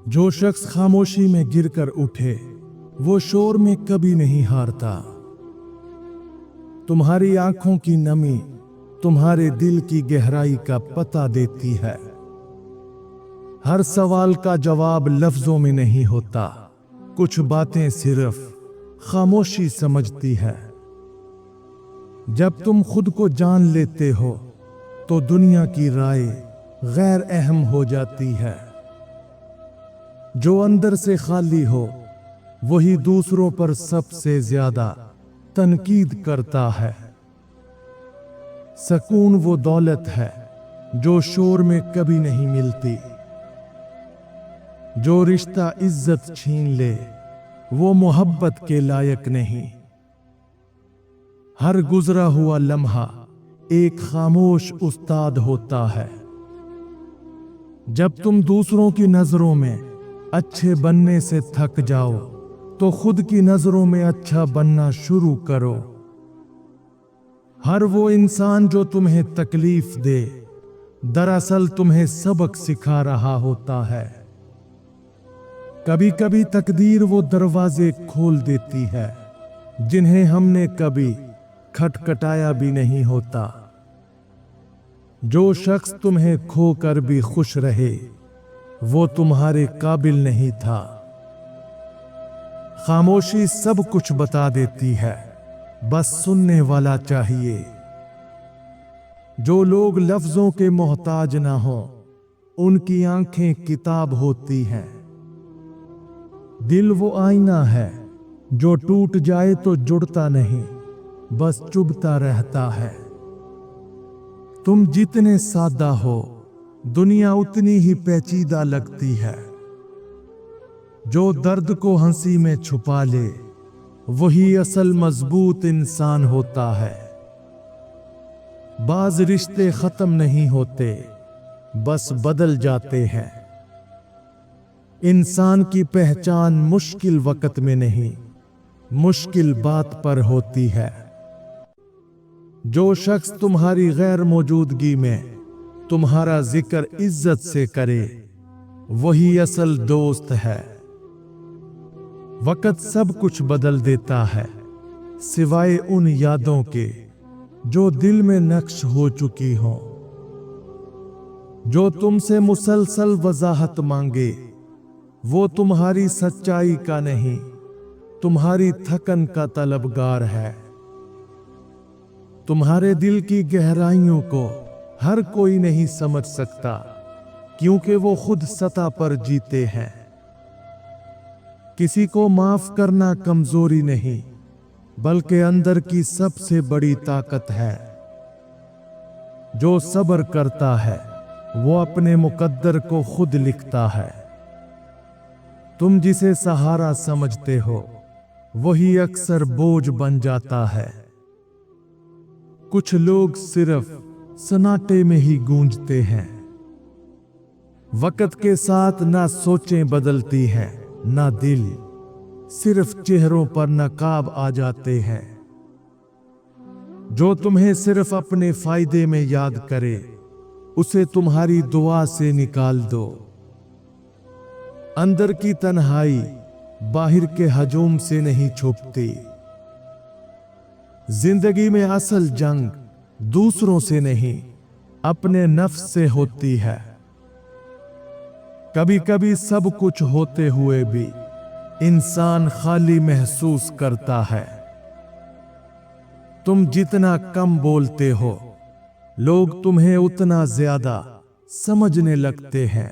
जो शख्स खामोशी में गिरकर उठे वो शोर में कभी नहीं हारता। तुम्हारी आंखों की नमी तुम्हारे दिल की गहराई का पता देती है। हर सवाल का जवाब लफ्जों में नहीं होता, कुछ बातें सिर्फ खामोशी समझती है। जब तुम खुद को जान लेते हो तो दुनिया की राय गैर अहम हो जाती है। जो अंदर से खाली हो वही दूसरों पर सबसे ज्यादा तनकीद करता है। सुकून वो दौलत है जो शोर में कभी नहीं मिलती। जो रिश्ता इज्जत छीन ले वो मोहब्बत के लायक नहीं। हर गुजरा हुआ लम्हा एक खामोश उस्ताद होता है। जब तुम दूसरों की नजरों में अच्छे बनने से थक जाओ तो खुद की नजरों में अच्छा बनना शुरू करो। हर वो इंसान जो तुम्हें तकलीफ दे दरअसल तुम्हें सबक सिखा रहा होता है। कभी कभी तकदीर वो दरवाजे खोल देती है जिन्हें हमने कभी खटखटाया भी नहीं होता। जो शख्स तुम्हें खोकर भी खुश रहे वो तुम्हारे काबिल नहीं था। खामोशी सब कुछ बता देती है, बस सुनने वाला चाहिए। जो लोग लफ्जों के मोहताज ना हो उनकी आंखें किताब होती हैं। दिल वो आईना है जो टूट जाए तो जुड़ता नहीं, बस चुभता रहता है। तुम जितने सादा हो दुनिया उतनी ही पेचीदा लगती है। जो दर्द को हंसी में छुपा ले वही असल मजबूत इंसान होता है। बाज रिश्ते खत्म नहीं होते, बस बदल जाते हैं। इंसान की पहचान मुश्किल वक्त में नहीं, मुश्किल बात पर होती है। जो शख्स तुम्हारी गैर मौजूदगी में तुम्हारा जिक्र इज्जत से करे वही असल दोस्त है। वक्त सब कुछ बदल देता है सिवाय उन यादों के जो दिल में नक्श हो चुकी हो। जो तुमसे मुसलसल वजाहत मांगे वो तुम्हारी सच्चाई का नहीं, तुम्हारी थकन का तलबगार है। तुम्हारे दिल की गहराइयों को हर कोई नहीं समझ सकता क्योंकि वो खुद सतह पर जीते हैं। किसी को माफ करना कमजोरी नहीं बल्कि अंदर की सबसे बड़ी ताकत है। जो सब्र करता है वो अपने मुकद्दर को खुद लिखता है। तुम जिसे सहारा समझते हो वही अक्सर बोझ बन जाता है। कुछ लोग सिर्फ सन्नाटे में ही गूंजते हैं। वक्त के साथ ना सोचें बदलती हैं ना दिल, सिर्फ चेहरों पर नकाब आ जाते हैं। जो तुम्हें सिर्फ अपने फायदे में याद करे उसे तुम्हारी दुआ से निकाल दो। अंदर की तन्हाई बाहर के हजूम से नहीं छुपती। जिंदगी में असल जंग दूसरों से नहीं अपने नफ्स से होती है। कभी कभी सब कुछ होते हुए भी इंसान खाली महसूस करता है। तुम जितना कम बोलते हो लोग तुम्हें उतना ज्यादा समझने लगते हैं।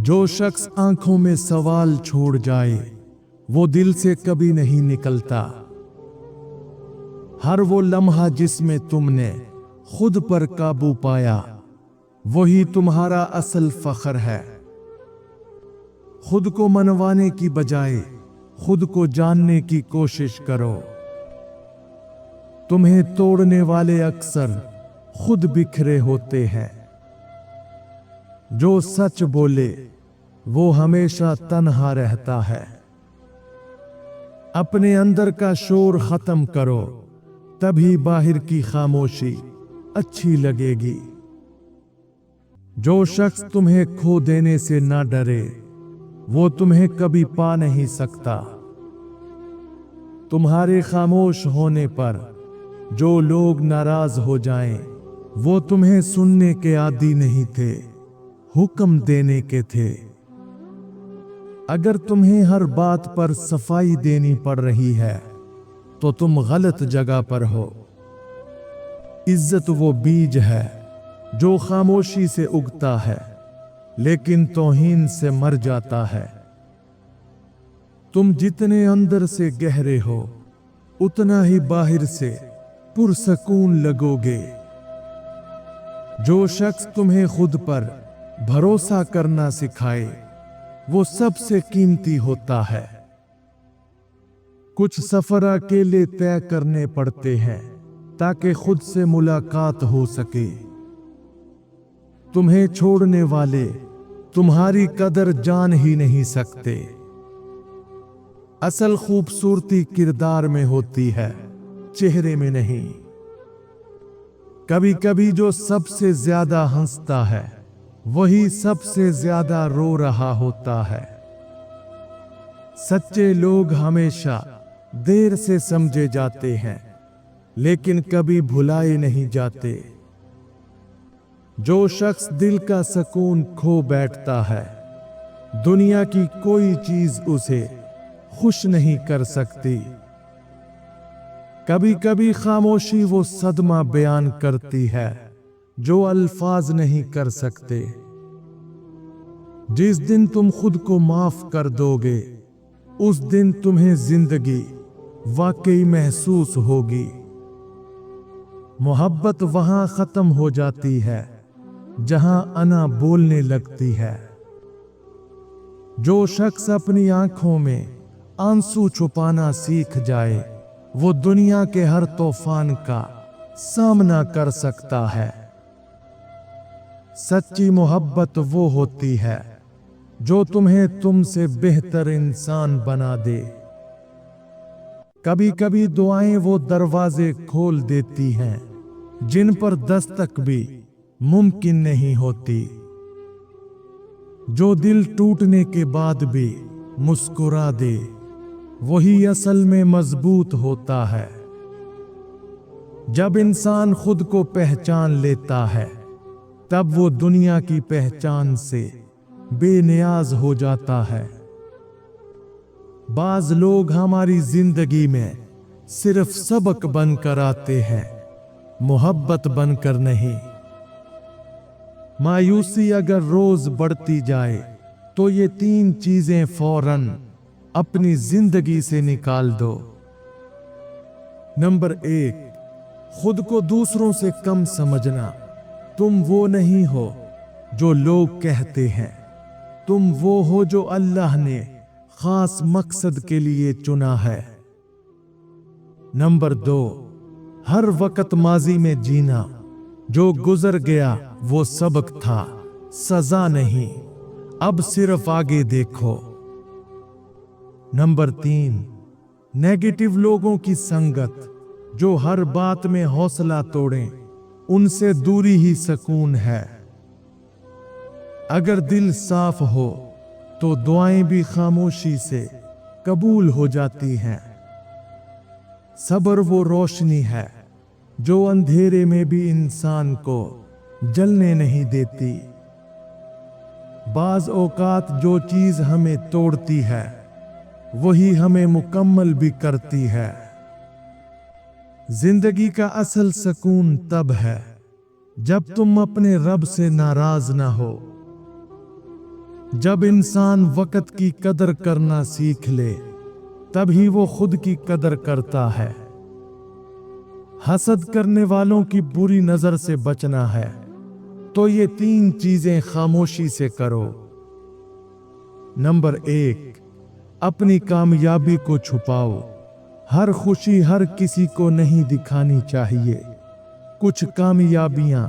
जो शख्स आंखों में सवाल छोड़ जाए वो दिल से कभी नहीं निकलता। हर वो लम्हा जिसमें तुमने खुद पर काबू पाया वही तुम्हारा असल फख्र है। खुद को मनवाने की बजाय खुद को जानने की कोशिश करो। तुम्हें तोड़ने वाले अक्सर खुद बिखरे होते हैं। जो सच बोले वो हमेशा तन्हा रहता है। अपने अंदर का शोर खत्म करो तभी बाहर की खामोशी अच्छी लगेगी। जो शख्स तुम्हें खो देने से ना डरे वो तुम्हें कभी पा नहीं सकता। तुम्हारे खामोश होने पर जो लोग नाराज हो जाएं, वो तुम्हें सुनने के आदी नहीं थे, हुक्म देने के थे। अगर तुम्हें हर बात पर सफाई देनी पड़ रही है तो तुम गलत जगह पर हो। इज्जत वो बीज है जो खामोशी से उगता है लेकिन तौहीन से मर जाता है। तुम जितने अंदर से गहरे हो उतना ही बाहर से पुरसकून लगोगे। जो शख्स तुम्हें खुद पर भरोसा करना सिखाए वो सबसे कीमती होता है। कुछ सफर अकेले तय करने पड़ते हैं ताकि खुद से मुलाकात हो सके। तुम्हें छोड़ने वाले तुम्हारी कदर जान ही नहीं सकते। असल खूबसूरती किरदार में होती है, चेहरे में नहीं। कभी कभी जो सबसे ज्यादा हंसता है वही सबसे ज्यादा रो रहा होता है। सच्चे लोग हमेशा देर से समझे जाते हैं लेकिन कभी भुलाए नहीं जाते। जो शख्स दिल का सुकून खो बैठता है दुनिया की कोई चीज उसे खुश नहीं कर सकती। कभी कभी खामोशी वो सदमा बयान करती है जो अल्फाज नहीं कर सकते। जिस दिन तुम खुद को माफ कर दोगे उस दिन तुम्हें जिंदगी वाकई महसूस होगी। मोहब्बत वहां खत्म हो जाती है जहां अना बोलने लगती है। जो शख्स अपनी आंखों में आंसू छुपाना सीख जाए वो दुनिया के हर तूफान का सामना कर सकता है। सच्ची मोहब्बत वो होती है जो तुम्हें तुमसे बेहतर इंसान बना दे। कभी कभी दुआएं वो दरवाजे खोल देती हैं जिन पर दस्तक भी मुमकिन नहीं होती। जो दिल टूटने के बाद भी मुस्कुरा दे वही असल में मजबूत होता है। जब इंसान खुद को पहचान लेता है तब वो दुनिया की पहचान से बेनियाज हो जाता है। बाज लोग हमारी जिंदगी में सिर्फ सबक बनकर आते हैं, मोहब्बत बनकर नहीं। मायूसी अगर रोज बढ़ती जाए तो ये 3 चीजें फौरन अपनी जिंदगी से निकाल दो। नंबर 1, खुद को दूसरों से कम समझना। तुम वो नहीं हो जो लोग कहते हैं, तुम वो हो जो अल्लाह ने खास मकसद के लिए चुना है। नंबर 2, हर वक्त माजी में जीना। जो गुजर गया वो सबक था, सजा नहीं। अब सिर्फ आगे देखो। नंबर 3, नेगेटिव लोगों की संगत जो हर बात में हौसला तोड़ें, उनसे दूरी ही सुकून है। अगर दिल साफ हो तो दुआएं भी खामोशी से कबूल हो जाती हैं। सब्र वो रोशनी है जो अंधेरे में भी इंसान को जलने नहीं देती। बाज औकात जो चीज हमें तोड़ती है वही हमें मुकम्मल भी करती है। जिंदगी का असल सुकून तब है जब तुम अपने रब से नाराज ना हो। जब इंसान वक्त की कदर करना सीख ले तभी वो खुद की कदर करता है। हसद करने वालों की बुरी नजर से बचना है तो ये 3 चीजें खामोशी से करो। नंबर 1, अपनी कामयाबी को छुपाओ। हर खुशी हर किसी को नहीं दिखानी चाहिए। कुछ कामयाबियां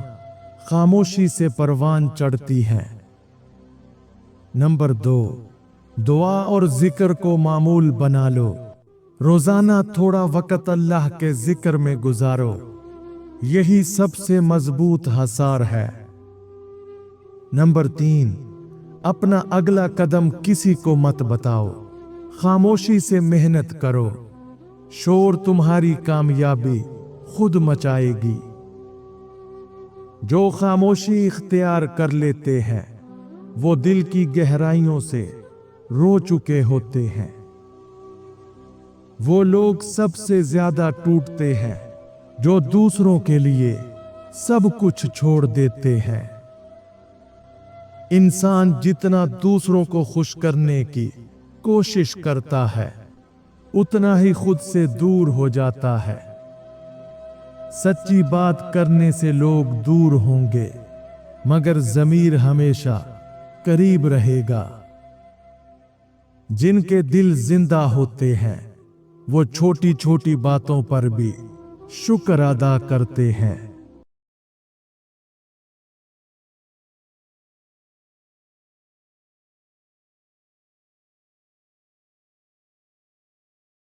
खामोशी से परवान चढ़ती हैं। नंबर 2, दुआ और जिक्र को मामूल बना लो। रोजाना थोड़ा वक्त अल्लाह के जिक्र में गुजारो, यही सबसे मजबूत हसार है। नंबर 3, अपना अगला कदम किसी को मत बताओ, खामोशी से मेहनत करो, शोर तुम्हारी कामयाबी खुद मचाएगी। जो खामोशी इख्तियार कर लेते हैं वो दिल की गहराइयों से रो चुके होते हैं। वो लोग सबसे ज्यादा टूटते हैं जो दूसरों के लिए सब कुछ छोड़ देते हैं। इंसान जितना दूसरों को खुश करने की कोशिश करता है उतना ही खुद से दूर हो जाता है। सच्ची बात करने से लोग दूर होंगे मगर ज़मीर हमेशा करीब रहेगा। जिनके दिल जिंदा होते हैं वो छोटी छोटी बातों पर भी शुक्र अदा करते हैं।